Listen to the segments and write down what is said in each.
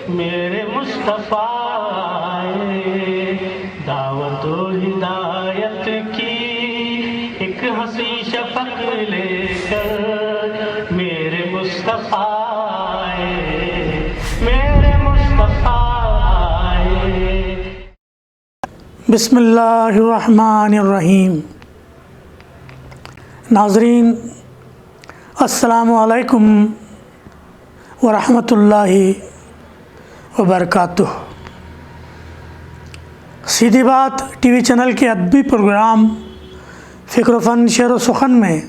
میرے مصطفیٰ دعوت و ہدایت کی ایک ہنسی شفق لے کر، میرے مصطفیٰ میرے مصطفیٰ۔ بسم اللہ الرحمن الرحیم۔ ناظرین السلام علیکم ورحمۃ اللہ وبرکاتہ۔ سیدھی بات ٹی وی چینل کے ادبی پروگرام فکر و فن شعر و سخن میں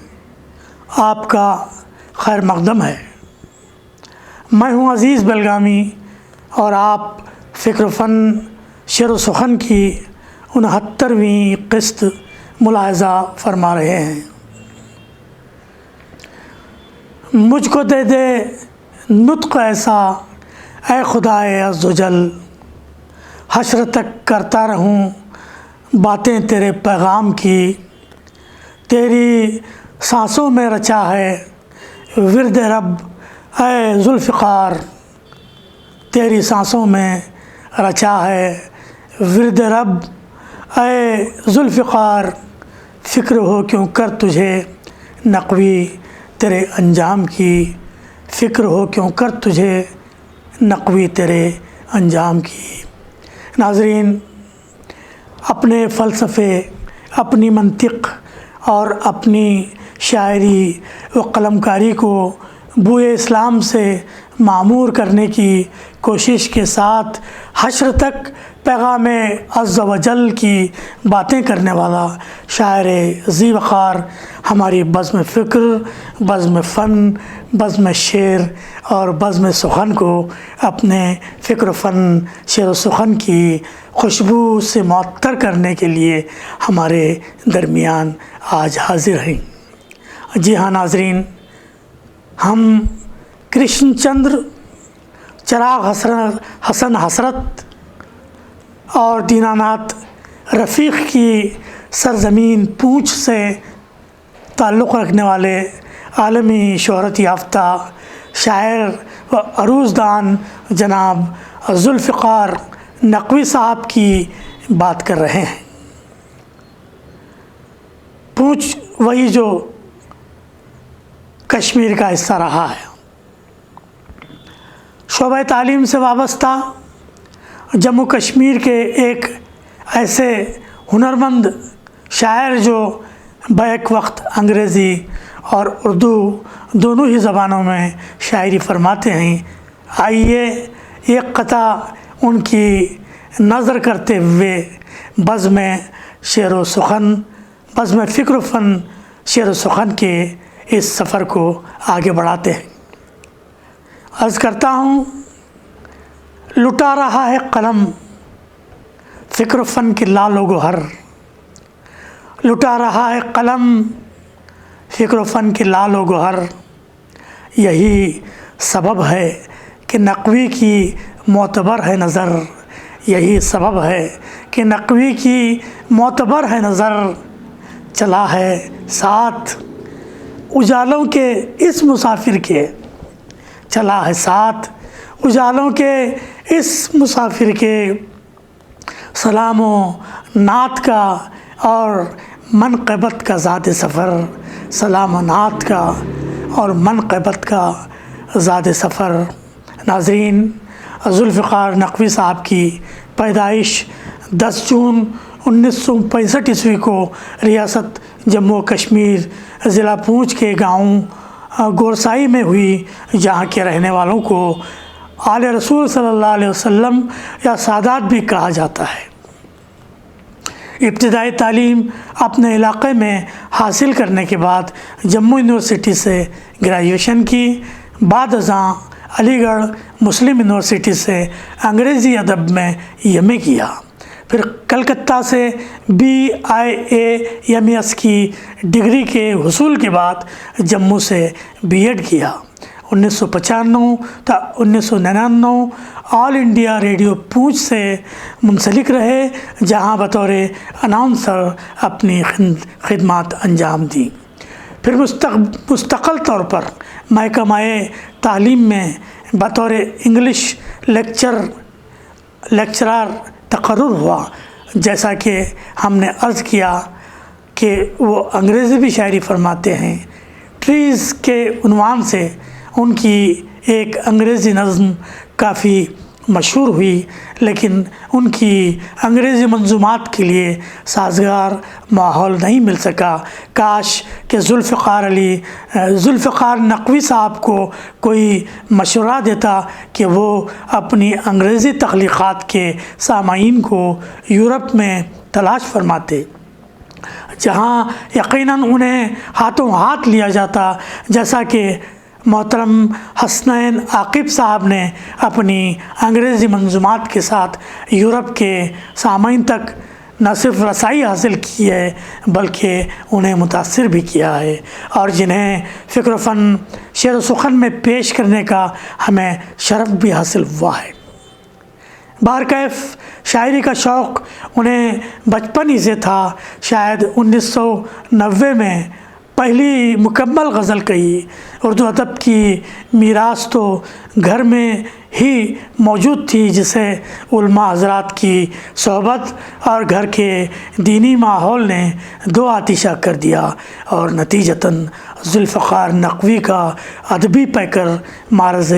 آپ کا خیر مقدم ہے۔ میں ہوں عزیز بلگامی اور آپ فکر و فن شعر و سخن کی 69ویں قسط ملاحظہ فرما رہے ہیں۔ مجھ کو دے دے نطق ایسا اے خدائے عز و جل، حشر تک کرتا رہوں باتیں تیرے پیغام کی، تیری سانسوں میں رچا ہے ورد رب اے ذوالفقار، تیری سانسوں میں رچا ہے ورد رب اے ذوالفقار، فکر ہو کیوں کر تجھے نقوی تیرے انجام کی، فکر ہو کیوں کر تجھے نقوی تیرے انجام کی۔ ناظرین، اپنے فلسفے، اپنی منطق اور اپنی شاعری و قلم کاری کو بوئے اسلام سے معمور کرنے کی کوشش کے ساتھ حشر تک پیغام عز و جل کی باتیں کرنے والا شاعر ذی وقار ہماری بزم فکر، بزم فن، بزم شعر اور بزم سخن کو اپنے فکر و فن شعر و سخن کی خوشبو سے معطر کرنے کے لیے ہمارے درمیان آج حاضر ہیں۔ جی ہاں ناظرین، ہم کرشن چندر چراغ حسن حسرت اور دیناناتھ رفیق کی سرزمین پونچھ سے تعلق رکھنے والے عالمی شہرت یافتہ شاعر و عروض دان جناب ذوالفقار نقوی صاحب کی بات کر رہے ہیں۔ پونچھ وہی جو کشمیر کا حصہ رہا ہے، شعبہ تعلیم سے وابستہ جموں کشمیر کے ایک ایسے ہنرمند شاعر جو بیک وقت انگریزی اور اردو دونوں ہی زبانوں میں شاعری فرماتے ہیں۔ آئیے ایک قطعہ ان کی نظر کرتے ہوئے بزم شعر و سخن، بزم فکر و فن شعر و سخن کے اس سفر کو آگے بڑھاتے ہیں۔ عرض کرتا ہوں، لٹا رہا ہے قلم فکر و فن کے لال و گوہر، لٹا رہا ہے قلم فکر و فن کے لال و گوہر، یہی سبب ہے کہ نقوی کی معتبر ہے نظر، یہی سبب ہے کہ نقوی کی معتبر ہے نظر، چلا ہے ساتھ اجالوں کے اس مسافر کے، چلا ہے ساتھ اجالوں کے اس مسافر کے، سلام و نعت کا اور منقبت کا زاد سفر، سلام و نعت کا اور منقبت کا زاد سفر۔ ناظرین، ذوالفقار نقوی صاحب کی پیدائش 10 جون 1965 عیسوی کو ریاست جموں و کشمیر ضلع پونچھ کے گاؤں گورسائی میں ہوئی، جہاں کے رہنے والوں کو آل رسول صلی اللہ علیہ وسلم یا سادات بھی کہا جاتا ہے۔ ابتدائی تعلیم اپنے علاقے میں حاصل کرنے کے بعد جموں یونیورسٹی سے گریجویشن کی، بعد ازاں علی گڑھ مسلم یونیورسٹی سے انگریزی ادب میں ایم اے کیا، پھر کلکتہ سے BIA کی ڈگری کے حصول کے بعد جموں سے BEd کیا۔ 1995 تا 1999 آل انڈیا ریڈیو پونچھ سے منسلک رہے، جہاں بطور اناؤنسر اپنی خدمات انجام دیں۔ پھر مستقل طور پر محکمہ تعلیم میں بطور انگلش لیکچرر تقرر ہوا، جیسا کہ ہم نے عرض کیا کہ وہ انگریزی بھی شاعری فرماتے ہیں۔ ٹریز کے عنوان سے ان کی ایک انگریزی نظم کافی مشہور ہوئی، لیکن ان کی انگریزی منظومات کے لیے سازگار ماحول نہیں مل سکا۔ کاش کہ ذوالفقار نقوی صاحب کو کوئی مشورہ دیتا کہ وہ اپنی انگریزی تخلیقات کے سامعین کو یورپ میں تلاش فرماتے، جہاں یقیناً انہیں ہاتھوں ہاتھ لیا جاتا، جیسا کہ محترم حسنین عاقب صاحب نے اپنی انگریزی منظومات کے ساتھ یورپ کے سامعین تک نہ صرف رسائی حاصل کی ہے بلکہ انہیں متاثر بھی کیا ہے، اور جنہیں فکر و فن شعر و سخن میں پیش کرنے کا ہمیں شرف بھی حاصل ہوا ہے۔ بہرکیف شاعری کا شوق انہیں بچپن ہی سے تھا۔ شاید 1990 میں پہلی مکمل غزل کہی۔ اردو ادب کی میراث تو گھر میں ہی موجود تھی، جسے علماء حضرات کی صحبت اور گھر کے دینی ماحول نے دو آتشہ کر دیا، اور نتیجتاً ذوالفقار نقوی کا ادبی پیکر معرض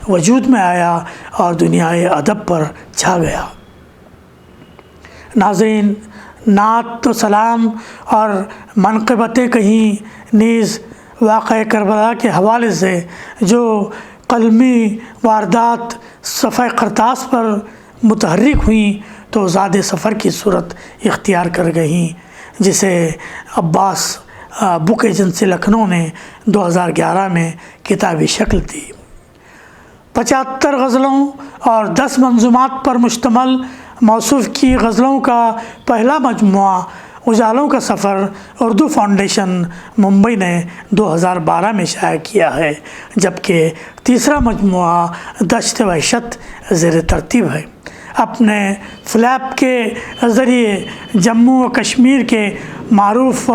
وجود میں آیا اور دنیائے ادب پر چھا گیا۔ ناظرین، نعت و سلام اور منقبتیں کہیں نیز واقعہ کربلا کے حوالے سے جو قلمی واردات صفحہ کرتاس پر متحرک ہوئیں تو زاد سفر کی صورت اختیار کر گئیں، جسے عباس بک ایجنسی لکھنؤ نے 2011 میں کتابی شکل دی۔ 75 غزلوں اور 10 منظومات پر مشتمل موصوف کی غزلوں کا پہلا مجموعہ اجالوں کا سفر اردو فاؤنڈیشن ممبئی نے 2012 میں شائع کیا ہے، جبکہ تیسرا مجموعہ دشت وحشت زیر ترتیب ہے۔ اپنے فلیپ کے ذریعے جموں و کشمیر کے معروف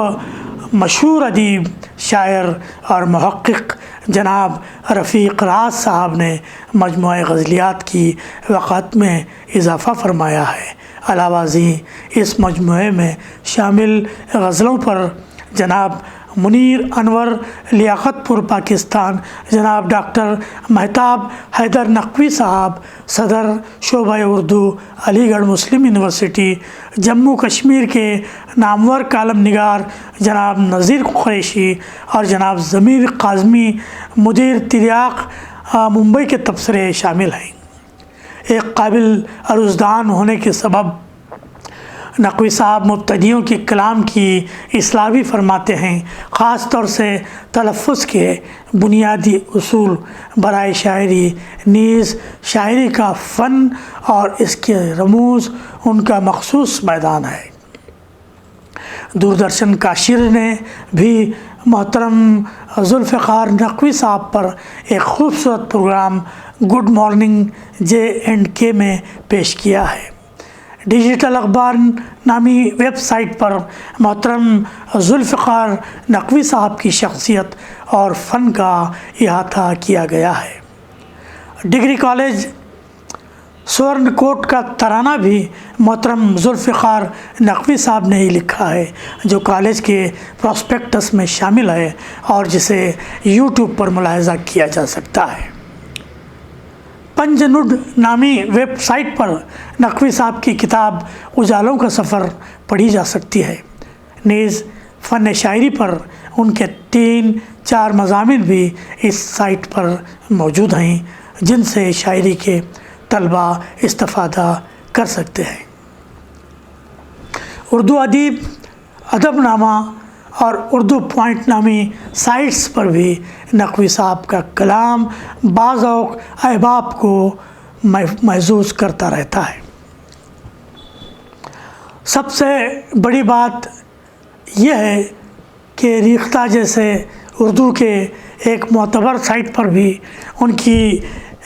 مشہور ادیب، شاعر اور محقق جناب رفیق راز صاحب نے مجموعہ غزلیات کی وقعت میں اضافہ فرمایا ہے۔ علاوہ ازیں اس مجموعے میں شامل غزلوں پر جناب منیر انور لیاقت پور پاکستان، جناب ڈاکٹر مہتاب حیدر نقوی صاحب صدر شعبہ اردو علی گڑھ مسلم یونیورسٹی جموں کشمیر کے نامور کالم نگار جناب نذیر قریشی اور جناب ضمیر قاظمی مدیر تریاق ممبئی کے تبصرے شامل ہیں۔ ایک قابل عروضدان ہونے کے سبب نقوی صاحب مبتدیوں کے کلام کی اصلاح بھی فرماتے ہیں، خاص طور سے تلفظ کے بنیادی اصول برائے شاعری، نیز شاعری کا فن اور اس کے رموز ان کا مخصوص میدان ہے۔ دوردرشن کاشر نے بھی محترم ذوالفقار نقوی صاحب پر ایک خوبصورت پروگرام گڈ مارننگ J&K میں پیش کیا ہے۔ ڈیجیٹل اخبار نامی ویب سائٹ پر محترم ذوالفقار نقوی صاحب کی شخصیت اور فن کا احاطہ کیا گیا ہے۔ ڈگری کالج سورن کوٹ کا ترانہ بھی محترم ذوالفقار نقوی صاحب نے ہی لکھا ہے، جو کالج کے پراسپیکٹس میں شامل ہے اور جسے یوٹیوب پر ملاحظہ کیا جا سکتا ہے۔ پنجنڈ نامی ویب سائٹ پر نقوی صاحب کی کتاب اجالوں کا سفر پڑھی جا سکتی ہے۔ نیز فن شاعری پر ان کے 3-4 مضامین بھی اس سائٹ پر موجود ہیں، جن سے شاعری کے طلباء استفادہ کر سکتے ہیں۔ اردو ادیب، ادب نامہ اور اردو پوائنٹ نامی سائٹس پر بھی نقوی صاحب کا کلام بعض اوقات احباب کو محظوظ کرتا رہتا ہے۔ سب سے بڑی بات یہ ہے کہ ریختہ جیسے اردو کے ایک معتبر سائٹ پر بھی ان کی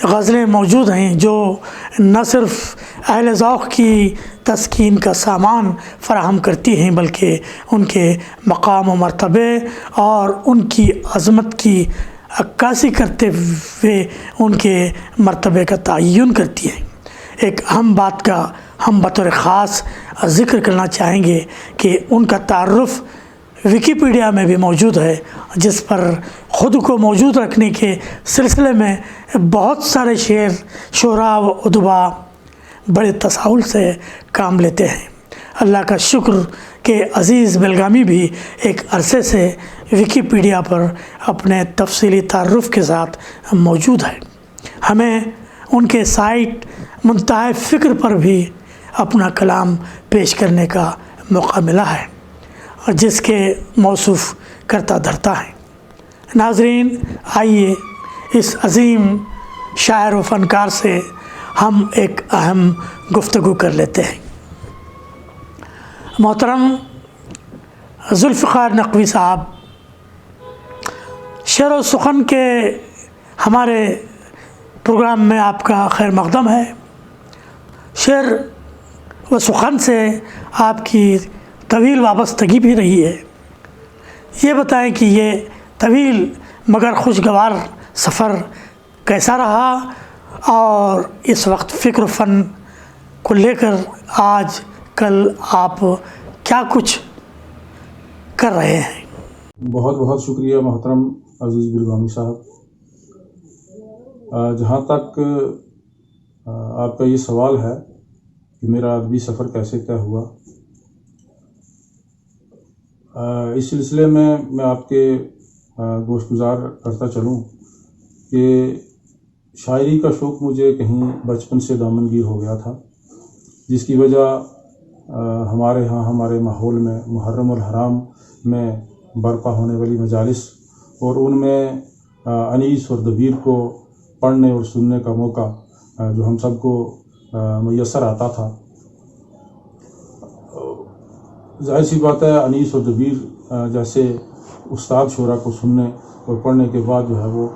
غزلیں موجود ہیں، جو نہ صرف اہل ذوق کی تسکین کا سامان فراہم کرتی ہیں بلکہ ان کے مقام و مرتبے اور ان کی عظمت کی عکاسی کرتے ہوئے ان کے مرتبے کا تعین کرتی ہے۔ ایک اہم بات کا ہم بطور خاص ذکر کرنا چاہیں گے کہ ان کا تعارف ویکیپیڈیا میں بھی موجود ہے، جس پر خود کو موجود رکھنے کے سلسلے میں بہت سارے شعراء و ادبا بڑے تساہل سے کام لیتے ہیں۔ اللہ کا شکر کہ عزیز بلگامی بھی ایک عرصے سے ویکیپیڈیا پر اپنے تفصیلی تعارف کے ساتھ موجود ہے۔ ہمیں ان کے سائٹ منتہی فکر پر بھی اپنا کلام پیش کرنے کا موقع ملا ہے، جس کے موصوف کرتا دھرتا ہے۔ ناظرین، آئیے اس عظیم شاعر و فنکار سے ہم ایک اہم گفتگو کر لیتے ہیں۔ محترم ذوالفقار نقوی صاحب، شعر و سخن کے ہمارے پروگرام میں آپ کا خیر مقدم ہے۔ شعر و سخن سے آپ کی طویل وابستگی بھی رہی ہے۔ یہ بتائیں کہ یہ طویل مگر خوشگوار سفر کیسا رہا، اور اس وقت فکر و فن کو لے کر آج کل آپ کیا کچھ کر رہے ہیں؟ بہت بہت شکریہ محترم عزیز بلگامی صاحب۔ جہاں تک آپ کا یہ سوال ہے کہ میرا ادبی سفر کیسے طے ہوا، اس سلسلے میں آپ کے گوش گزار کرتا چلوں کہ شاعری کا شوق مجھے کہیں بچپن سے دامنگیر ہو گیا تھا، جس کی وجہ ہمارے ہاں ہمارے ماحول میں محرم الحرام میں برپا ہونے والی مجالس اور ان میں انیس اور دبیر کو پڑھنے اور سننے کا موقع جو ہم سب کو میسر آتا تھا۔ ظاہر سی بات ہے، انیس اور دبیر جیسے استاد شعراء کو سننے اور پڑھنے کے بعد جو ہے وہ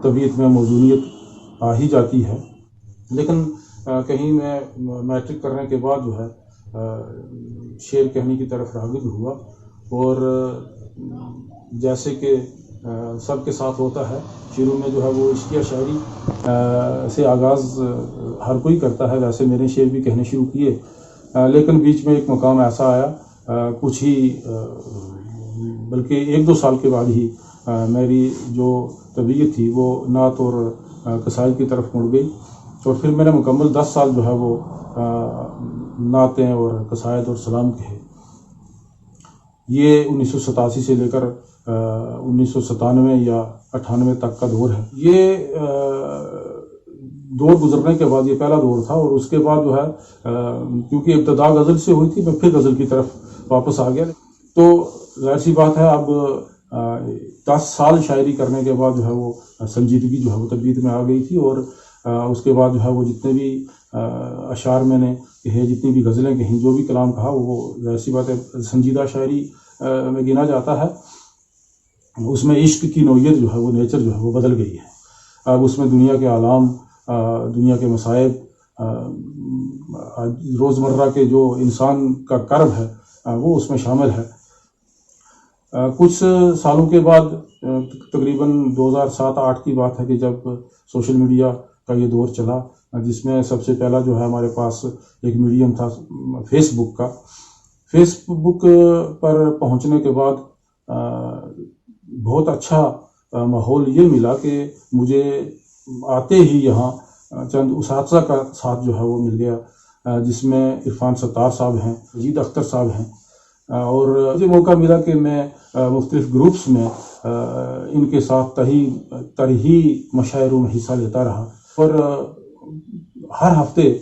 طبیعت میں موزونیت آ ہی جاتی ہے۔ لیکن کہیں میں میٹرک کرنے کے بعد جو ہے شعر کہانی کی طرف راغب ہوا، اور جیسے کہ سب کے ساتھ ہوتا ہے، شروع میں جو ہے وہ عشقیہ شاعری سے آغاز ہر کوئی کرتا ہے، ویسے میں نے شعر بھی کہنے شروع کیے، لیکن بیچ میں ایک مقام ایسا آیا، کچھ ہی بلکہ 1-2 سال کے بعد ہی میری جو طبیعت تھی وہ نعت اور قصائد کی طرف مڑ گئی، اور پھر میں نے مکمل 10 سال جو ہے وہ نعتیں اور قصائد اور سلام کہے۔ یہ 1987 سے لے کر 1997 یا 98 تک کا دور ہے۔ یہ دور گزرنے کے بعد یہ پہلا دور تھا، اور اس کے بعد جو ہے کیونکہ ابتدا غزل سے ہوئی تھی، میں پھر غزل کی طرف واپس آ گیا۔ تو ظاہر سی بات ہے، اب 10 سال شاعری کرنے کے بعد جو ہے وہ سنجیدگی جو ہے وہ طبیعت میں آ گئی تھی، اور اس کے بعد جو ہے وہ جتنے بھی اشعار میں نے کہے، جتنی بھی غزلیں کہیں، جو بھی کلام کہا، وہ ظاہر سی بات ہے سنجیدہ شاعری میں گنا جاتا ہے۔ اس میں عشق کی نوعیت جو ہے وہ نیچر جو ہے وہ بدل گئی ہے۔ اب اس میں دنیا کے عالم، دنیا کے مصائب، روزمرہ کے جو انسان کا کرب ہے وہ اس میں شامل ہے۔ کچھ سالوں کے بعد، تقریباً 2007-8 کی بات ہے کہ جب سوشل میڈیا کا یہ دور چلا، جس میں سب سے پہلا جو ہے ہمارے پاس ایک میڈیم تھا فیس بک کا۔ فیس بک پر پہنچنے کے بعد بہت اچھا ماحول یہ ملا کہ مجھے آتے ہی یہاں چند اساتذہ کا ساتھ جو ہے وہ مل گیا، جس میں عرفان ستار صاحب ہیں، مجید اختر صاحب ہیں، اور مجھے موقع ملا کہ میں مختلف گروپس میں ان کے ساتھ ترہی مشاعروں میں حصہ لیتا رہا، اور ہر ہفتے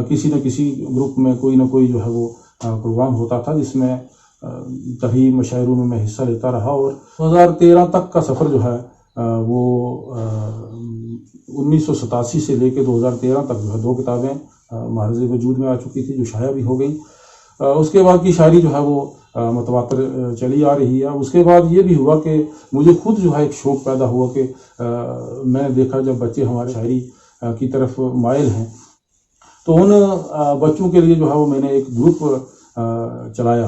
کسی نہ کسی گروپ میں کوئی نہ کوئی جو ہے وہ پروگرام ہوتا تھا، جس میں ترہی مشاعروں میں حصہ لیتا رہا۔ اور 2013 تک کا سفر جو ہے وہ 1987 سے لے کے 2013 تک جو ہے 2 کتابیں معرض وجود میں آ چکی تھی، جو شائع بھی ہو گئی۔ اس کے بعد کی شاعری جو ہے وہ متواتر چلی آ رہی ہے۔ اس کے بعد یہ بھی ہوا کہ مجھے خود جو ہے ایک شوق پیدا ہوا کہ میں نے دیکھا جب بچے ہمارے شاعری کی طرف مائل ہیں، تو ان بچوں کے لیے جو ہے وہ میں نے ایک گروپ چلایا،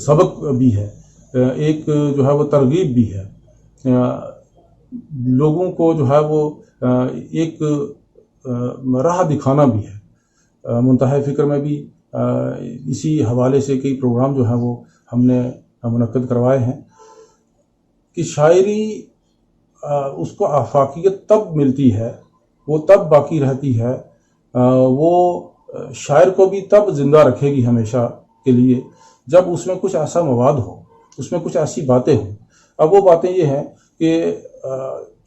سبق بھی ہے، ایک جو ہے وہ ترغیب بھی ہے، لوگوں کو جو ہے وہ ایک راہ دکھانا بھی ہے۔ منتہی فکر میں بھی اسی حوالے سے کئی پروگرام جو ہیں وہ ہم نے منعقد کروائے ہیں کہ شاعری اس کو آفاقیت تب ملتی ہے، وہ تب باقی رہتی ہے، وہ شاعر کو بھی تب زندہ رکھے گی ہمیشہ کے لیے جب اس میں کچھ ایسا مواد ہو، اس میں کچھ ایسی باتیں ہوں۔ اب وہ باتیں یہ ہیں کہ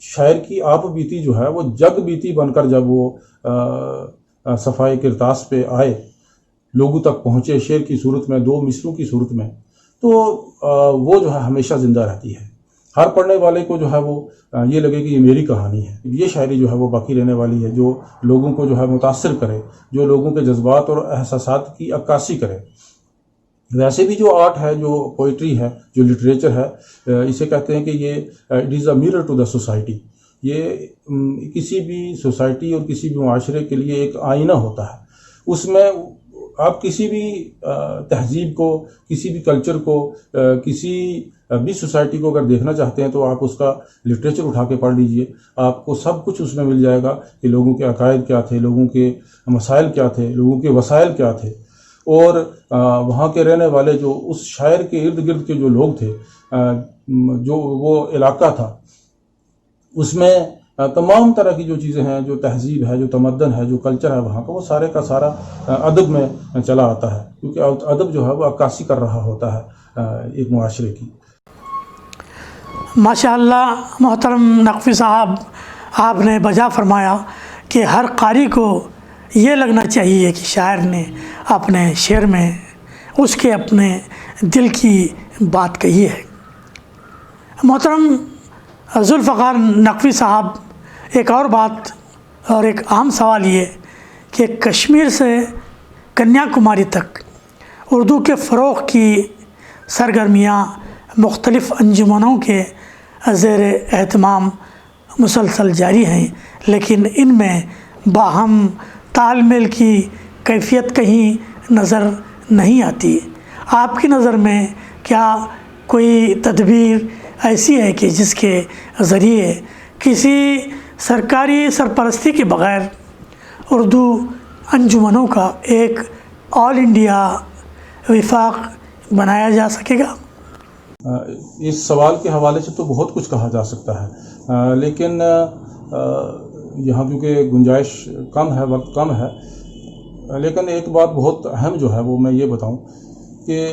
شاعر کی آپ بیتی جو ہے وہ جگ بیتی بن کر جب وہ صفحہ کرتاس پہ آئے، لوگوں تک پہنچے شعر کی صورت میں، 2 مصروں کی صورت میں، تو وہ جو ہے ہمیشہ زندہ رہتی ہے۔ ہر پڑھنے والے کو جو ہے وہ یہ لگے کہ یہ میری کہانی ہے، یہ شاعری جو ہے وہ باقی رہنے والی ہے، جو لوگوں کو جو ہے متاثر کرے، جو لوگوں کے جذبات اور احساسات کی عکاسی کرے۔ ویسے بھی جو آرٹ ہے، جو پوئٹری ہے، جو لٹریچر ہے، اسے کہتے ہیں کہ یہ it is a mirror to the society, یہ کسی بھی سوسائٹی اور کسی بھی معاشرے کے لیے ایک آئینہ ہوتا ہے۔ اس میں آپ کسی بھی تہذیب کو، کسی بھی کلچر کو، کسی بھی سوسائٹی کو اگر دیکھنا چاہتے ہیں تو آپ اس کا لٹریچر اٹھا کے پڑھ لیجئے، آپ کو سب کچھ اس میں مل جائے گا کہ لوگوں کے عقائد کیا تھے، لوگوں کے مسائل کیا تھے، لوگوں کے وسائل کیا تھے، اور وہاں کے رہنے والے جو اس شاعر کے ارد گرد کے جو لوگ تھے، جو وہ علاقہ تھا، اس میں تمام طرح کی جو چیزیں ہیں، جو تہذیب ہے، جو تمدن ہے، جو کلچر ہے وہاں کا، وہ سارے کا سارا ادب میں چلا آتا ہے، کیونکہ ادب جو ہے وہ عکاسی کر رہا ہوتا ہے ایک معاشرے کی۔ ماشاءاللہ محترم نقوی صاحب، آپ نے بجا فرمایا کہ ہر قاری کو یہ لگنا چاہیے کہ شاعر نے اپنے شعر میں اس کے اپنے دل کی بات کہی ہے۔ محترم ذوالفقار نقوی صاحب، ایک اور بات اور ایک عام سوال یہ کہ کشمیر سے کنیا کماری تک اردو کے فروغ کی سرگرمیاں مختلف انجمنوں کے زیر اہتمام مسلسل جاری ہیں، لیکن ان میں باہم تال میل کی کیفیت کہیں نظر نہیں آتی۔ آپ کی نظر میں کیا کوئی تدبیر ایسی ہے کہ جس کے ذریعے کسی سرکاری سرپرستی کے بغیر اردو انجمنوں کا ایک آل انڈیا وفاق بنایا جا سکے گا؟ اس سوال کے حوالے سے تو بہت کچھ کہا جا سکتا ہے، لیکن یہاں کیونکہ گنجائش کم ہے، وقت کم ہے، لیکن ایک بات بہت اہم جو ہے وہ میں یہ بتاؤں کہ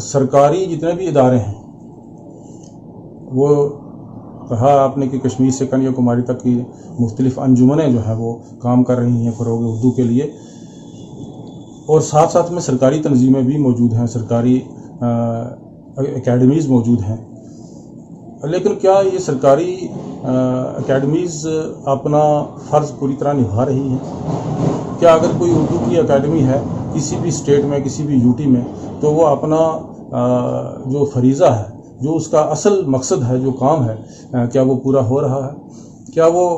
سرکاری جتنے بھی ادارے ہیں، وہ کہا آپ نے کہ کشمیر سے کنیا کماری تک کی مختلف انجمنیں جو ہیں وہ کام کر رہی ہیں فروغ اردو کے لیے، اور ساتھ ساتھ میں سرکاری تنظیمیں بھی موجود ہیں، سرکاری اکیڈمیز موجود ہیں۔ لیکن کیا یہ سرکاری اکیڈمیز اپنا فرض پوری طرح نبھا رہی ہیں؟ کیا اگر کوئی اردو کی اکیڈمی ہے کسی بھی اسٹیٹ میں، کسی بھی یوٹی میں، تو وہ اپنا جو فریضہ ہے، جو اس کا اصل مقصد ہے، جو کام ہے، کیا وہ پورا ہو رہا ہے؟ کیا وہ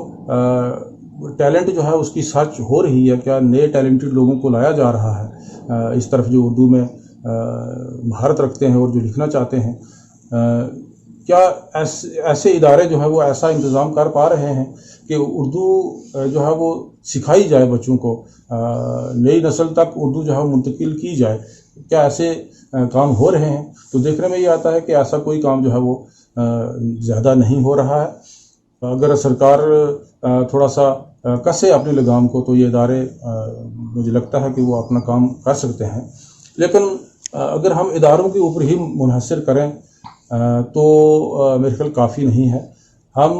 ٹیلنٹ جو ہے اس کی سرچ ہو رہی ہے؟ کیا نئے ٹیلنٹڈ لوگوں کو لایا جا رہا ہے اس طرف جو اردو میں مہارت رکھتے ہیں اور جو لکھنا چاہتے ہیں؟ کیا ایسے ادارے جو ہیں وہ ایسا انتظام کر پا رہے ہیں کہ اردو جو ہے وہ سکھائی جائے بچوں کو، نئی نسل تک اردو جو ہے منتقل کی جائے؟ کیا ایسے کام ہو رہے ہیں؟ تو دیکھنے میں یہ آتا ہے کہ ایسا کوئی کام جو ہے وہ زیادہ نہیں ہو رہا ہے۔ اگر سرکار تھوڑا سا کسے اپنی لگام کو تو یہ ادارے مجھے لگتا ہے کہ وہ اپنا کام کر سکتے ہیں، لیکن اگر ہم اداروں کے اوپر ہی منحصر کریں تو میرے خیال کافی نہیں ہے۔ ہم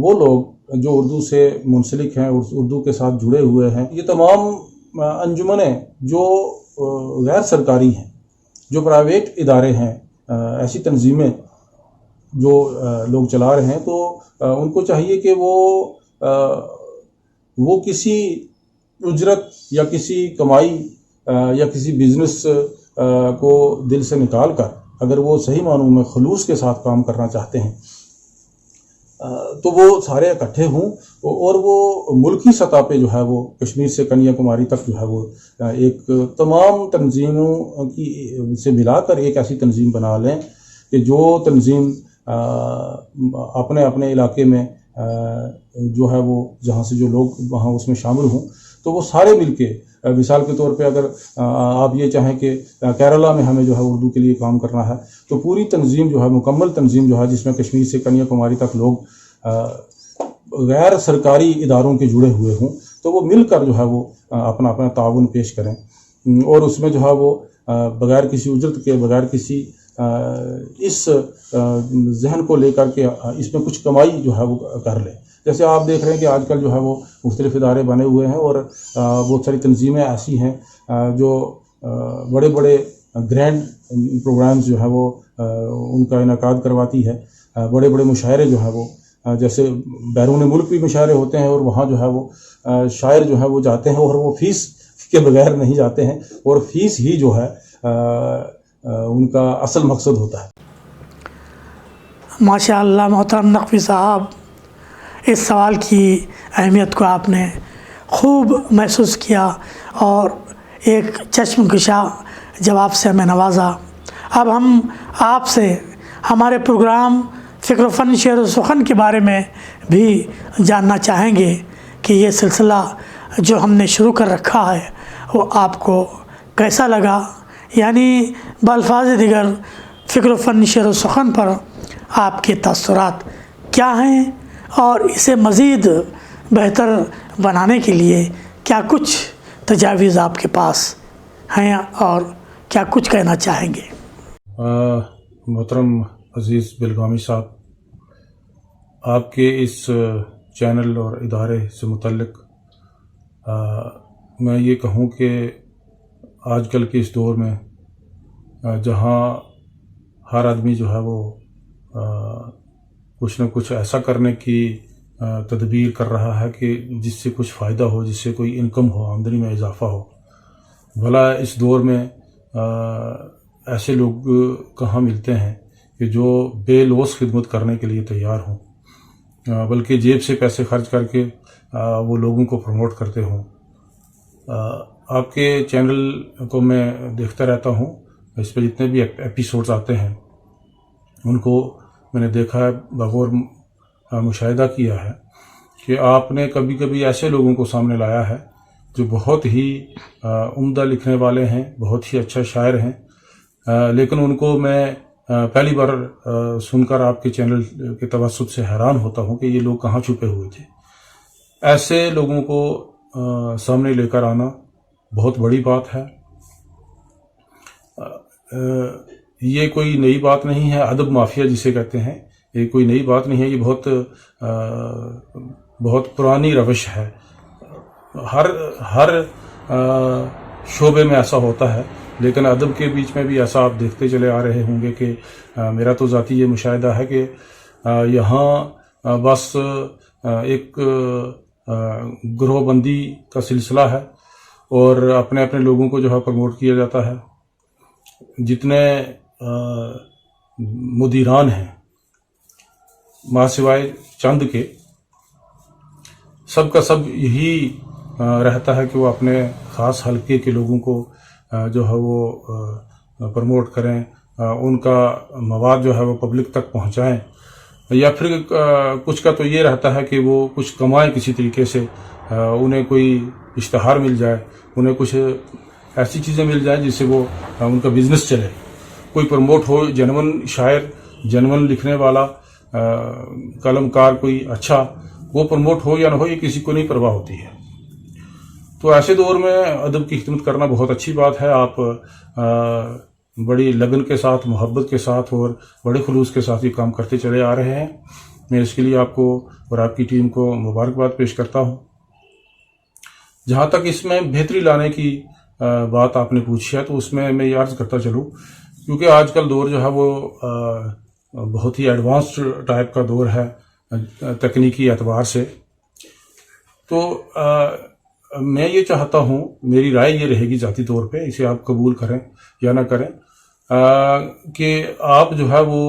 وہ لوگ جو اردو سے منسلک ہیں، اردو کے ساتھ جڑے ہوئے ہیں، یہ تمام انجمنیں جو غیر سرکاری ہیں، جو پرائیویٹ ادارے ہیں، ایسی تنظیمیں جو لوگ چلا رہے ہیں، تو ان کو چاہیے کہ وہ کسی اجرت یا کسی کمائی یا کسی بزنس کو دل سے نکال کر، اگر وہ صحیح معنوں میں خلوص کے ساتھ کام کرنا چاہتے ہیں، تو وہ سارے اکٹھے ہوں اور وہ ملکی سطح پہ جو ہے وہ کشمیر سے کنیا کماری تک جو ہے وہ ایک تمام تنظیموں کی سے ملا کر ایک ایسی تنظیم بنا لیں کہ جو تنظیم اپنے اپنے علاقے میں جو ہے وہ جہاں سے جو لوگ وہاں اس میں شامل ہوں تو وہ سارے مل کے، مثال کے طور پہ اگر آپ یہ چاہیں کہ کیرلا میں ہمیں جو ہے اردو کے لیے کام کرنا ہے تو پوری تنظیم جو ہے، مکمل تنظیم جو ہے جس میں کشمیر سے کنیا کماری تک لوگ غیر سرکاری اداروں کے جڑے ہوئے ہوں تو وہ مل کر جو ہے وہ اپنا اپنا تعاون پیش کریں اور اس میں جو ہے وہ بغیر کسی اجرت کے، بغیر کسی اس ذہن کو لے کر کے اس میں کچھ کمائی جو ہے وہ کر لیں. جیسے آپ دیکھ رہے ہیں کہ آج کل جو ہے وہ مختلف ادارے بنے ہوئے ہیں اور بہت ساری تنظیمیں ایسی ہیں جو بڑے بڑے گرینڈ پروگرامز جو ہے وہ ان کا انعقاد کرواتی ہے. بڑے بڑے مشاعرے جو ہے وہ جیسے بیرون ملک بھی مشاعرے ہوتے ہیں اور وہاں جو ہے وہ شاعر جو ہے وہ جاتے ہیں اور وہ فیس کے بغیر نہیں جاتے ہیں اور فیس ہی جو ہے ان کا اصل مقصد ہوتا ہے. ماشاء اللہ محترم نقوی صاحب، اس سوال کی اہمیت کو آپ نے خوب محسوس کیا اور ایک چشم کشا جواب سے ہمیں نوازا. اب ہم آپ سے ہمارے پروگرام فکر و فن شعر و سخن کے بارے میں بھی جاننا چاہیں گے کہ یہ سلسلہ جو ہم نے شروع کر رکھا ہے وہ آپ کو کیسا لگا، یعنی بالفاظ دیگر فکر و فن شعر و سخن پر آپ کے تاثرات کیا ہیں اور اسے مزید بہتر بنانے کے لیے کیا کچھ تجاویز آپ کے پاس ہیں اور کیا کچھ کہنا چاہیں گے؟ محترم عزیز بلگامی صاحب، آپ کے اس چینل اور ادارے سے متعلق میں یہ کہوں کہ آج کل کے اس دور میں جہاں ہر آدمی جو ہے وہ کچھ نہ کچھ ایسا کرنے کی تدبیر کر رہا ہے کہ جس سے کچھ فائدہ ہو، جس سے کوئی انکم ہو، آمدنی میں اضافہ ہو، بھلا اس دور میں ایسے لوگ کہاں ملتے ہیں کہ جو بے لوث خدمت کرنے کے لیے تیار ہوں، بلکہ جیب سے پیسے خرچ کر کے وہ لوگوں کو پروموٹ کرتے ہوں. آپ کے چینل کو میں دیکھتا رہتا ہوں، اس پہ جتنے بھی ایپیسوڈز آتے ہیں ان کو میں نے دیکھا ہے، بغور مشاہدہ کیا ہے کہ آپ نے کبھی کبھی ایسے لوگوں کو سامنے لایا ہے جو بہت ہی عمدہ لکھنے والے ہیں، بہت ہی اچھا شاعر ہیں، لیکن ان کو میں پہلی بار سن کر آپ کے چینل کے توسط سے حیران ہوتا ہوں کہ یہ لوگ کہاں چھپے ہوئے تھے. ایسے لوگوں کو سامنے لے کر آنا بہت بڑی بات ہے. یہ کوئی نئی بات نہیں ہے، ادب مافیا جسے کہتے ہیں، یہ کوئی نئی بات نہیں ہے، یہ بہت پرانی روش ہے. ہر شعبے میں ایسا ہوتا ہے، لیکن ادب کے بیچ میں بھی ایسا آپ دیکھتے چلے آ رہے ہوں گے کہ میرا تو ذاتی یہ مشاہدہ ہے کہ یہاں بس ایک گروہ بندی کا سلسلہ ہے اور اپنے اپنے لوگوں کو جو ہے پروموٹ کیا جاتا ہے. جتنے مدیران ہیں ماں سوائے چند کے، سب کا سب یہی رہتا ہے کہ وہ اپنے خاص حلقے کے لوگوں کو جو ہے وہ پروموٹ کریں، ان کا مواد جو ہے وہ پبلک تک پہنچائیں، یا پھر کچھ کا تو یہ رہتا ہے کہ وہ کچھ کمائیں کسی طریقے سے، انہیں کوئی اشتہار مل جائے، انہیں کچھ ایسی چیزیں مل جائیں جس سے وہ ان کا بزنس چلے. کوئی پروموٹ ہو، جنون شاعر، جنون لکھنے والا، قلم کار کوئی اچھا، وہ پروموٹ ہو یا نہ ہو یہ کسی کو نہیں پرواہ ہوتی ہے. تو ایسے دور میں ادب کی خدمت کرنا بہت اچھی بات ہے. آپ بڑی لگن کے ساتھ، محبت کے ساتھ اور بڑے خلوص کے ساتھ یہ کام کرتے چلے آ رہے ہیں. میں اس کے لیے آپ کو اور آپ کی ٹیم کو مبارکباد پیش کرتا ہوں. جہاں تک اس میں بہتری لانے کی بات آپ نے پوچھی ہے تو اس میں یہ عرض کرتا چلوں، کیونکہ آج کل دور جو ہے وہ بہت ہی ایڈوانسڈ ٹائپ کا دور ہے تکنیکی اعتبار سے. تو میں یہ چاہتا ہوں، میری رائے یہ رہے گی ذاتی طور پہ، اسے آپ قبول کریں یا نہ کریں، کہ آپ جو ہے وہ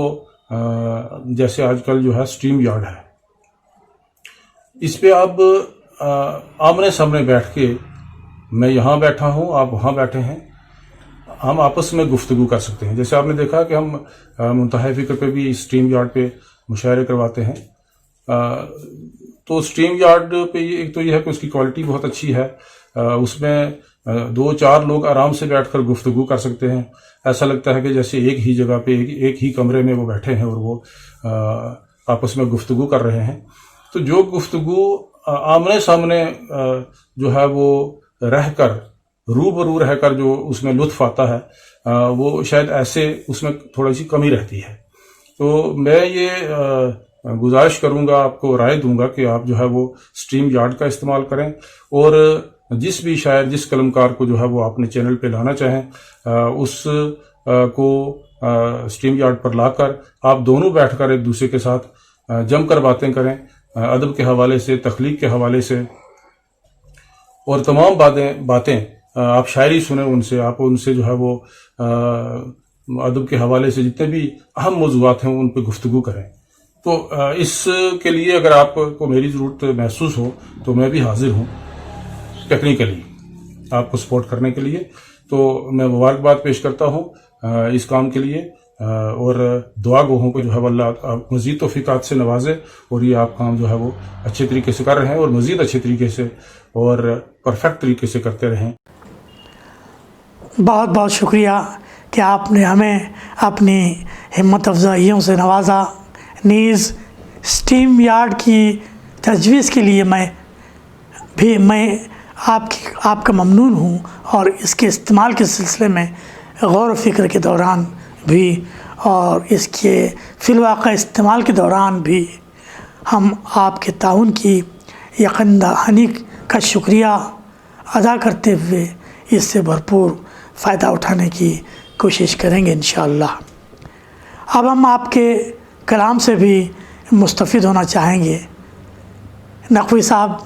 جیسے آج کل جو ہے سٹریم یارڈ ہے، اس پہ اب آمنے سامنے بیٹھ کے میں یہاں بیٹھا ہوں، آپ وہاں بیٹھے ہیں، ہم آپس میں گفتگو کر سکتے ہیں. جیسے آپ نے دیکھا کہ ہم منتہا فکر پہ بھی اسٹریم یارڈ پہ مشاعرے کرواتے ہیں. تو اسٹریم یارڈ پہ ایک تو یہ ہے کہ اس کی کوالٹی بہت اچھی ہے، اس میں 2-4 لوگ آرام سے بیٹھ کر گفتگو کر سکتے ہیں. ایسا لگتا ہے کہ جیسے ایک ہی جگہ پہ ایک ہی کمرے میں وہ بیٹھے ہیں اور وہ آپس میں گفتگو کر رہے ہیں. تو جو گفتگو آمنے سامنے جو ہے وہ رہ کر، روبرو رہ کر جو اس میں لطف آتا ہے، وہ شاید ایسے اس میں تھوڑی سی کمی رہتی ہے. تو میں یہ گزارش کروں گا، آپ کو رائے دوں گا کہ آپ جو ہے وہ اسٹریم یارڈ کا استعمال کریں، اور جس بھی شاعر، جس قلمکار کو جو ہے وہ اپنے چینل پہ لانا چاہیں، اس کو اسٹریم یارڈ پر لا کر آپ دونوں بیٹھ کر ایک دوسرے کے ساتھ جم کر باتیں کریں، ادب کے حوالے سے، تخلیق کے حوالے سے، اور تمام باتیں آپ شاعری سنیں ان سے، آپ ان سے جو ہے وہ ادب کے حوالے سے جتنے بھی اہم موضوعات ہیں ان پہ گفتگو کریں. تو اس کے لیے اگر آپ کو میری ضرورت محسوس ہو تو میں بھی حاضر ہوں ٹیکنیکلی آپ کو سپورٹ کرنے کے لیے. تو میں مبارکباد پیش کرتا ہوں اس کام کے لیے، اور دعا گوہوں کو جو ہے اللہ مزید توفیقات سے نوازے، اور یہ آپ کام جو ہے وہ اچھے طریقے سے کر رہے ہیں، اور مزید اچھے طریقے سے اور پرفیکٹ طریقے سے کرتے رہیں. بہت بہت شکریہ کہ آپ نے ہمیں اپنی ہمت افزائیوں سے نوازا. نیز اسٹریم یارڈ کی تجویز کے لیے میں آپ کا ممنون ہوں، اور اس کے استعمال کے سلسلے میں غور و فکر کے دوران بھی اور اس کے فی الواقع استعمال کے دوران بھی ہم آپ کے تعاون کی یقین دہانی کا شکریہ ادا کرتے ہوئے اس سے بھرپور فائدہ اٹھانے کی کوشش کریں گے انشاءاللہ. اب ہم آپ کے کلام سے بھی مستفید ہونا چاہیں گے. نقوی صاحب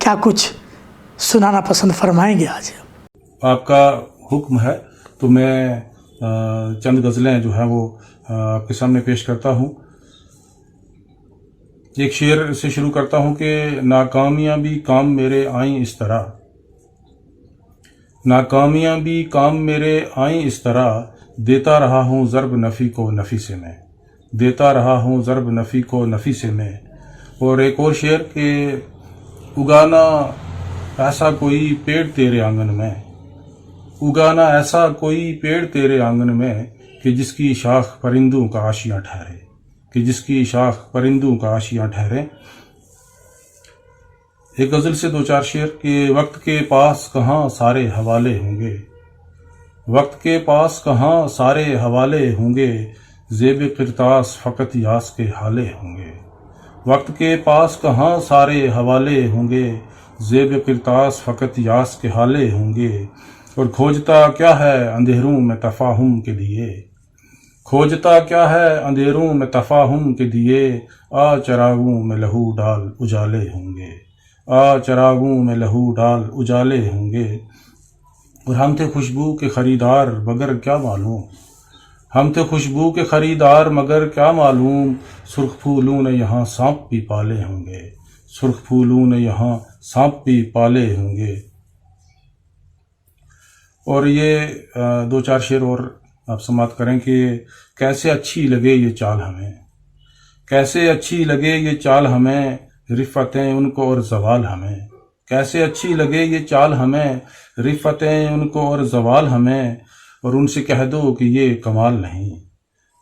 کیا کچھ سنانا پسند فرمائیں گے آج؟ آپ کا حکم ہے تو میں چند غزلیں جو ہیں وہ آپ کے سامنے پیش کرتا ہوں. ایک شعر سے شروع کرتا ہوں کہ ناکامیاں بھی کام میرے آئیں اس طرح، ناکامیاں بھی کام میرے آئیں اس طرح، دیتا رہا ہوں ضرب نفی کو نفی سے میں، دیتا رہا ہوں ضرب نفی کو نفی سے میں. اور ایک اور شعر کہ اگانا ایسا کوئی پیڑ تیرے آنگن میں، اگانا ایسا کوئی پیڑ تیرے آنگن میں کہ جس کی شاخ پرندوں کا آشیاں ٹھہرے، کہ جس کی شاخ پرندوں کا آشیاں ٹھہرے. ایک غزل سے 2-4 شعر کہ وقت کے پاس کہاں سارے حوالے ہوں گے، وقت کے پاس کہاں سارے حوالے ہوں گے، زیب قرطاس فقط یاس کے حالے ہوں گے، وقت کے پاس کہاں سارے حوالے ہوں گے، زیب قرطاس فقط یاس کے حالے ہوں گے. اور کھوجتا کیا ہے اندھیروں میں تفاہم کے لیے، کھوجتا کیا ہے اندھیروں میں تفاہم کے دیے، آ چراغوں میں لہو ڈال اجالے ہوں گے، آ چراغوں میں لہو ڈال اجالے ہوں گے. اور ہم تھے خوشبو کے خریدار مگر کیا معلوم، ہم تھے خوشبو کے خریدار مگر کیا معلوم، سرخ پھولوں نے یہاں سانپ بھی پالے ہوں گے، سرخ پھولوں نے یہاں سانپ بھی پالے ہوں گے. اور یہ 2-4 شعر اور آپ سماعت کریں کہ کیسے اچھی لگے یہ چال ہمیں، کیسے اچھی لگے یہ چال ہمیں، رفتیں ان کو اور زوال ہمیں، کیسے اچھی لگے یہ چال ہمیں، رفتیں ان کو اور زوال ہمیں. اور ان سے کہہ دو کہ یہ کمال نہیں،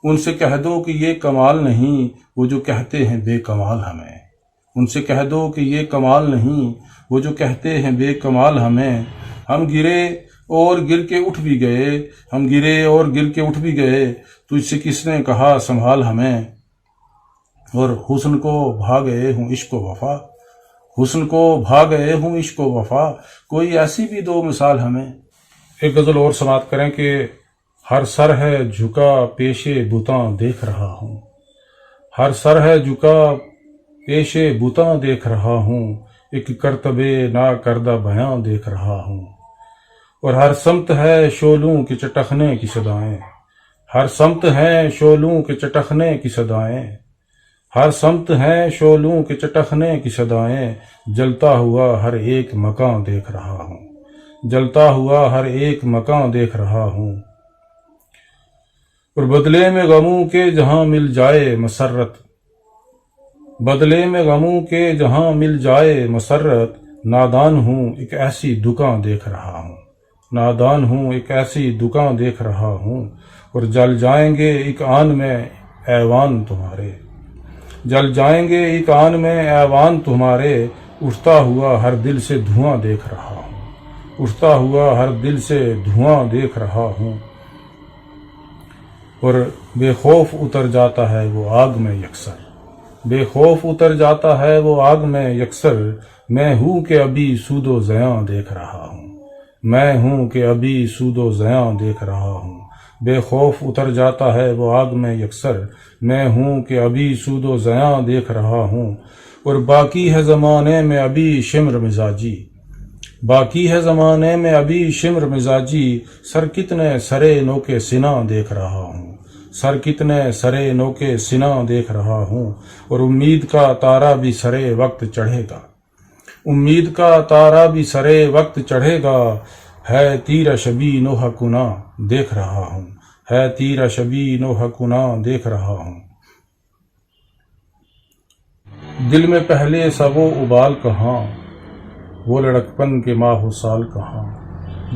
ان سے کہہ دو کہ یہ کمال نہیں، وہ جو کہتے ہیں بے کمال ہمیں، ان سے کہہ دو کہ یہ کمال نہیں، وہ جو کہتے ہیں بے کمال ہمیں. ہم گرے اور گر کے اٹھ بھی گئے، ہم گرے اور گر کے اٹھ بھی گئے، تجھ سے کس نے کہا سنبھال ہمیں. اور حسن کو بھا گئے ہوں عشق و وفا، حسن کو بھا گئے ہوں عشق و وفا، کوئی ایسی بھی دو مثال ہمیں. ایک غزل اور سماعت کریں کہ ہر سر ہے جھکا پیشے بتاں دیکھ رہا ہوں، ہر سر ہے جھکا پیشے بتاں دیکھ رہا ہوں، ایک کرتبے نا کردہ بیاں دیکھ رہا ہوں. اور ہر سمت ہے شعلوں کے چٹخنے کی صدائیں، ہر سمت ہیں شعلوں کے چٹخنے کی صدائیں، ہر سمت ہیں شعلوں کے چٹکنے کی صدائیں، جلتا ہوا ہر ایک مکان دیکھ رہا ہوں، جلتا ہوا ہر ایک مکان دیکھ رہا ہوں۔ اور بدلے میں غموں کے جہاں مل جائے مسرت، بدلے میں غموں کے جہاں مل جائے مسرت، نادان ہوں ایک ایسی دکان دیکھ رہا ہوں، نادان ہوں ایک ایسی دکان دیکھ رہا ہوں۔ اور جل جائیں گے ایک آن میں ایوان تمہارے، جل جائیں گے ایک آن میں ایوان تمہارے، اٹھتا ہوا ہر دل سے دھواں دیکھ رہا ہوں، اٹھتا ہوا ہر دل سے دھواں دیکھ رہا ہوں۔ اور بے خوف اتر جاتا ہے وہ آگ میں یکسر، بے خوف اتر جاتا ہے وہ آگ میں یکسر، میں ہوں کہ ابھی سود و زیاں دیکھ رہا ہوں، میں ہوں کہ ابھی سود و زیاں دیکھ رہا ہوں۔ بے خوف اتر جاتا ہے وہ آگ میں یکسر، میں ہوں کہ ابھی سود و زیاں دیکھ رہا ہوں۔ اور باقی ہے زمانے میں ابھی شمر مزاجی، باقی ہے زمانے میں ابھی شمر مزاجی، سر کتنے سرے نو کے سنا دیکھ رہا ہوں، سر کتنے سرے نو کے سنا دیکھ رہا ہوں۔ اور امید کا تارا بھی سرے وقت چڑھے گا، امید کا تارا بھی سرے وقت چڑھے گا، ہے تیرا شبی نوح کنا دیکھ رہا ہوں، ہے تیرا شبی نوح کنا دیکھ رہا ہوں۔ دل میں پہلے سا وہ ابال کہاں، وہ لڑکپن کے ماہ و سال کہاں،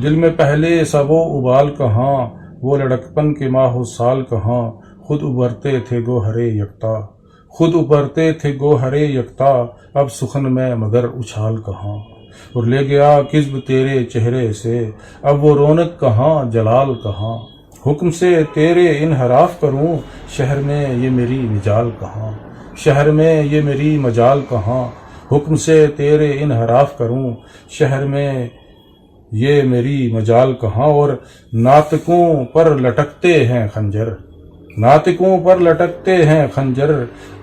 دل میں پہلے سا وہ ابال کہاں، وہ لڑکپن کے ماہ و سال کہاں، خود ابھرتے تھے گوہرے یکتا، خود ابھرتے تھے گوہرے یکتا، اب سخن میں مگر اچھال کہاں، اور لے گیا کذب تیرے چہرے سے، اب وہ رونق کہاں جلال کہاں، حکم سے تیرے انحراف کروں، شہر میں یہ میری مجال کہاں، شہر میں یہ میری مجال کہاں، حکم سے تیرے انحراف کروں، شہر میں یہ میری مجال کہاں۔ اور ناطقوں پر لٹکتے ہیں خنجر، ناطقوں پر لٹکتے ہیں خنجر،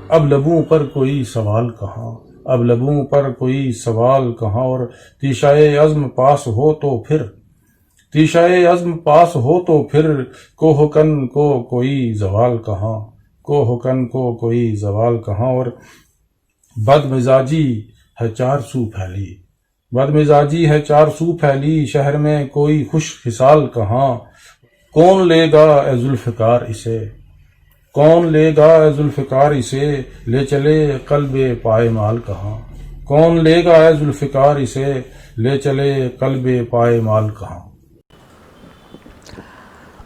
اب لبوں پر کوئی سوال کہاں، اب لبوں پر کوئی سوال کہاں۔ اور تیشائے عزم پاس ہو تو پھر، تیشائے عزم پاس ہو تو پھر، کوہکن کو کوئی زوال کہاں، کوہکن کو کوئی زوال کہاں۔ اور بد مزاجی ہے چار سو پھیلی، بد مزاجی ہے چار سو پھیلی، شہر میں کوئی خوش خصال کہاں، کون لے گا اے ذوالفقار اسے، کون لے گا اے ذوالفقار اسے، لے چلے قلب پائمال کہاں، کون لے گا اے ذوالفقار اسے، لے چلے قلب پائمال کہاں۔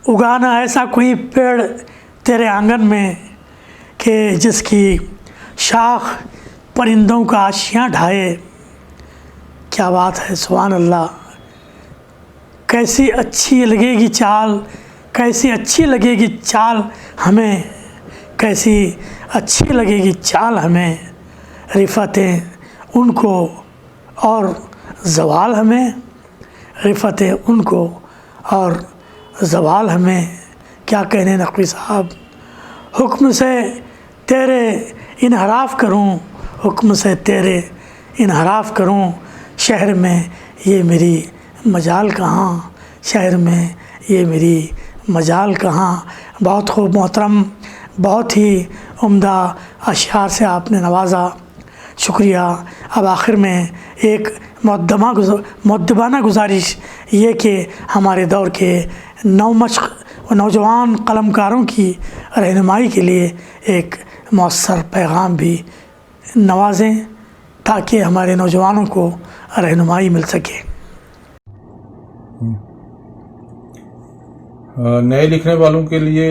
اگانا ایسا کوئی پیڑ تیرے آنگن میں کہ جس کی شاخ پرندوں کا آشیاں ڈھائے، کیا بات ہے، سبحان اللہ۔ کیسی اچھی لگے گی چال، کیسی اچھی لگے گی چال ہمیں، کیسی اچھی لگے گی چال ہمیں، رفتیں ان کو اور زوال ہمیں، رفتیں ان کو اور زوال ہمیں۔ کیا کہنے نقوی صاحب، حکم سے تیرے انحراف کروں، حکم سے تیرے انحراف کروں، شہر میں یہ میری مجال کہاں، شہر میں یہ میری مجال کہاں۔ بہت خوب محترم، بہت ہی عمدہ اشعار سے آپ نے نوازا، شکریہ۔ اب آخر میں ایک مؤدبانہ گزارش یہ کہ ہمارے دور کے نومشق و نوجوان قلمکاروں کی رہنمائی کے لیے ایک مؤثر پیغام بھی نوازیں تاکہ ہمارے نوجوانوں کو رہنمائی مل سکے۔ نئے لکھنے والوں کے لیے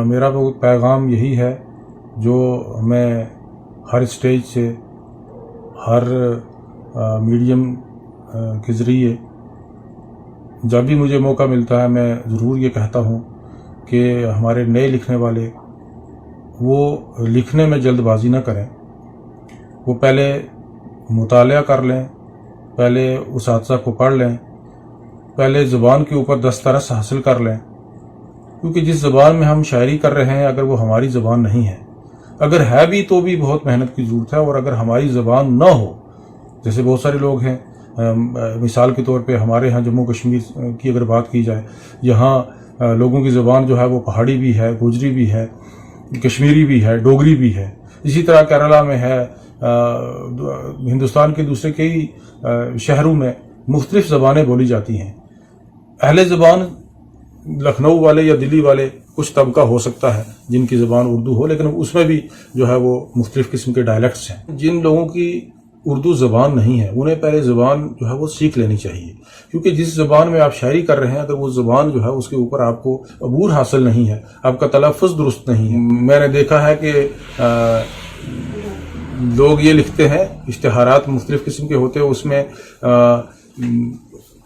میرا پیغام یہی ہے جو میں ہر اسٹیج سے، ہر میڈیم کے ذریعے جب بھی مجھے موقع ملتا ہے میں ضرور یہ کہتا ہوں کہ ہمارے نئے لکھنے والے وہ لکھنے میں جلد بازی نہ کریں، وہ پہلے مطالعہ کر لیں، پہلے اساتذہ کو پڑھ لیں، پہلے زبان کے اوپر دسترس حاصل کر لیں، کیونکہ جس زبان میں ہم شاعری کر رہے ہیں اگر وہ ہماری زبان نہیں ہے، اگر ہے بھی تو بھی بہت محنت کی ضرورت ہے، اور اگر ہماری زبان نہ ہو، جیسے بہت سارے لوگ ہیں، مثال کے طور پہ ہمارے ہاں جموں کشمیر کی اگر بات کی جائے، یہاں لوگوں کی زبان جو ہے وہ پہاڑی بھی ہے، گوجری بھی ہے، کشمیری بھی ہے، ڈوگری بھی ہے، اسی طرح کیرلا میں ہے، ہندوستان کے دوسرے کئی شہروں میں مختلف زبانیں بولی جاتی ہیں۔ اہل زبان لکھنؤ والے یا دلی والے کچھ طبقہ ہو سکتا ہے جن کی زبان اردو ہو، لیکن اس میں بھی جو ہے وہ مختلف قسم کے ڈائلیکٹس ہیں۔ جن لوگوں کی اردو زبان نہیں ہے انہیں پہلے زبان جو ہے وہ سیکھ لینی چاہیے، کیونکہ جس زبان میں آپ شاعری کر رہے ہیں اگر وہ زبان جو ہے اس کے اوپر آپ کو عبور حاصل نہیں ہے، آپ کا تلفظ درست نہیں ہے۔ میں نے دیکھا ہے کہ لوگ یہ لکھتے ہیں، اشتہارات مختلف قسم کے ہوتے ہیں، اس میں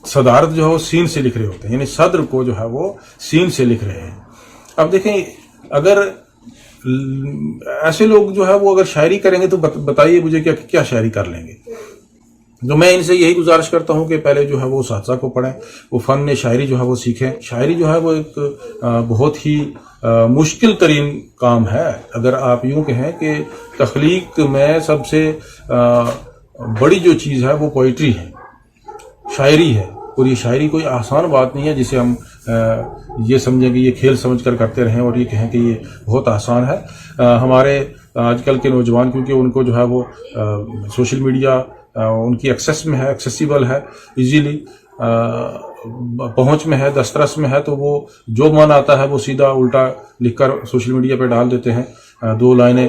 صدارت جو ہے وہ سین سے لکھ رہے ہوتے ہیں، یعنی صدر کو جو ہے وہ سین سے لکھ رہے ہیں۔ اب دیکھیں اگر ایسے لوگ جو ہے وہ اگر شاعری کریں گے تو بتائیے مجھے کیا شاعری کر لیں گے۔ تو میں ان سے یہی گزارش کرتا ہوں کہ پہلے جو ہے وہ اساتذہ کو پڑھیں، وہ فن شاعری جو ہے وہ سیکھیں۔ شاعری جو ہے وہ ایک بہت ہی مشکل ترین کام ہے۔ اگر آپ یوں کہیں کہ تخلیق میں سب سے بڑی جو چیز ہے وہ پوئٹری ہے، شاعری ہے، اور یہ شاعری کوئی آسان بات نہیں ہے جسے ہم یہ سمجھیں کہ یہ کھیل سمجھ کر کرتے رہیں اور یہ کہیں کہ یہ بہت آسان ہے۔ ہمارے آج کل کے نوجوان کیونکہ ان کو جو ہے وہ سوشل میڈیا ان کی ایکسیس میں ہے، ایکسیسیبل ہے، ایزیلی پہنچ میں ہے، دسترس میں ہے، تو وہ جو من آتا ہے وہ سیدھا الٹا لکھ کر سوشل میڈیا پہ ڈال دیتے ہیں، دو لائنیں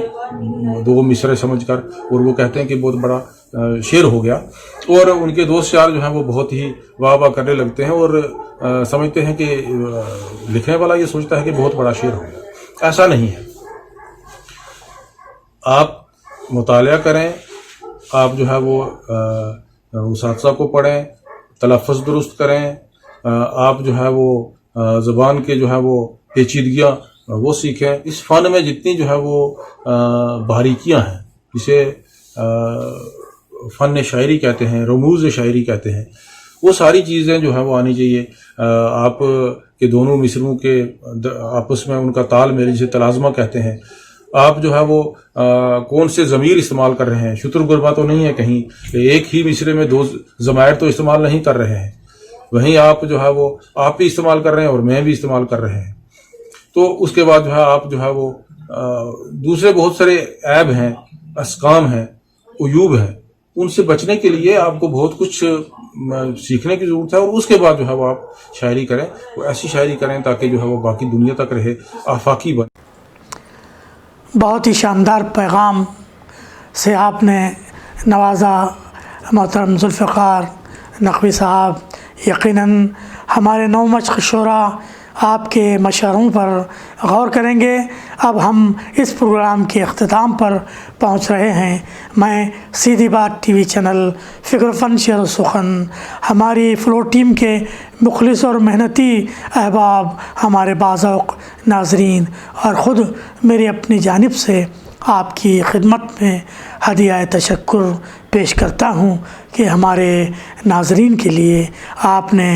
دو مصرے سمجھ کر، اور وہ کہتے ہیں کہ بہت بڑا شعر ہو گیا، اور ان کے دوست یار جو ہیں وہ بہت ہی واہ واہ کرنے لگتے ہیں اور سمجھتے ہیں کہ لکھنے والا یہ سوچتا ہے کہ بہت بڑا شعر ہو گیا۔ ایسا نہیں ہے۔ آپ مطالعہ کریں، آپ جو ہے وہ اساتذہ کو پڑھیں، تلفظ درست کریں، آپ جو ہے وہ زبان کے جو ہے وہ پیچیدگیاں وہ سیکھیں۔ اس فن میں جتنی جو ہے وہ باریکیاں ہیں، جسے فن شاعری کہتے ہیں، رموز شاعری کہتے ہیں، وہ ساری چیزیں جو ہے وہ آنی چاہیے۔ آپ کے دونوں مصروں کے آپس میں ان کا تال میل جسے تلازمہ کہتے ہیں، آپ جو ہے وہ کون سے ضمیر استعمال کر رہے ہیں، شتر گربا تو نہیں ہے کہیں کہ ایک ہی مصرے میں دو ضمائر تو استعمال نہیں کر رہے ہیں، وہیں آپ جو ہے وہ آپ بھی استعمال کر رہے ہیں اور میں بھی استعمال کر رہے ہیں۔ تو اس کے بعد جو ہے آپ جو ہے وہ دوسرے بہت سارے عیب ہیں، اسقام ہیں، عیوب ہیں، ان سے بچنے کے لیے آپ کو بہت کچھ سیکھنے کی ضرورت ہے، اور اس کے بعد جو ہے وہ آپ شاعری کریں، وہ ایسی شاعری کریں تاکہ جو ہے وہ باقی دنیا تک رہے، آفاقی بنے۔ بہت ہی شاندار پیغام سے آپ نے نوازا محترم ذوالفقار نقوی صاحب۔ یقیناً ہمارے نو مشق شعراء آپ کے مشوروں پر غور کریں گے۔ اب ہم اس پروگرام کے اختتام پر پہنچ رہے ہیں۔ میں سیدھی بات ٹی وی چینل، فکر فن شعر و سخن، ہماری فلور ٹیم کے مخلص اور محنتی احباب، ہمارے باذوق ناظرین اور خود میری اپنی جانب سے آپ کی خدمت میں ہدیہ تشکر پیش کرتا ہوں کہ ہمارے ناظرین کے لیے آپ نے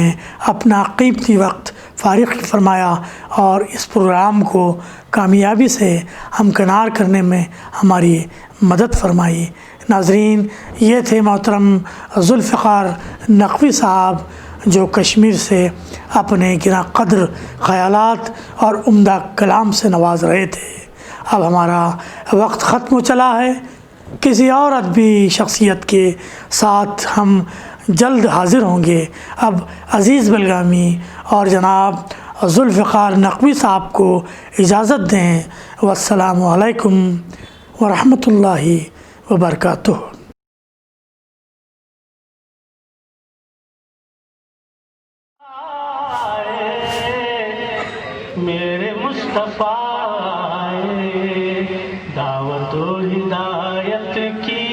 اپنا قیمتی وقت فارغ فرمایا اور اس پروگرام کو کامیابی سے ہمکنار کرنے میں ہماری مدد فرمائی۔ ناظرین، یہ تھے محترم ذوالفقار نقوی صاحب جو کشمیر سے اپنے گراں قدر خیالات اور عمدہ کلام سے نواز رہے تھے۔ اب ہمارا وقت ختم ہو چلا ہے۔ کسی اور ادبی شخصیت کے ساتھ ہم جلد حاضر ہوں گے۔ اب عزیز بلگامی اور جناب ذوالفقار نقوی صاحب کو اجازت دیں۔ والسلام علیکم ورحمۃ اللہ وبرکاتہ۔ میرے مصطفیٰ آئے، دعوت و ہدایت کی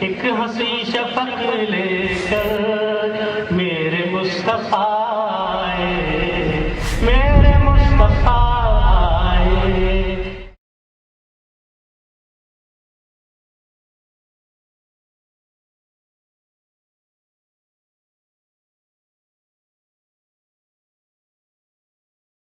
ایک حسین شفق لے کر، میرے مصطفیٰ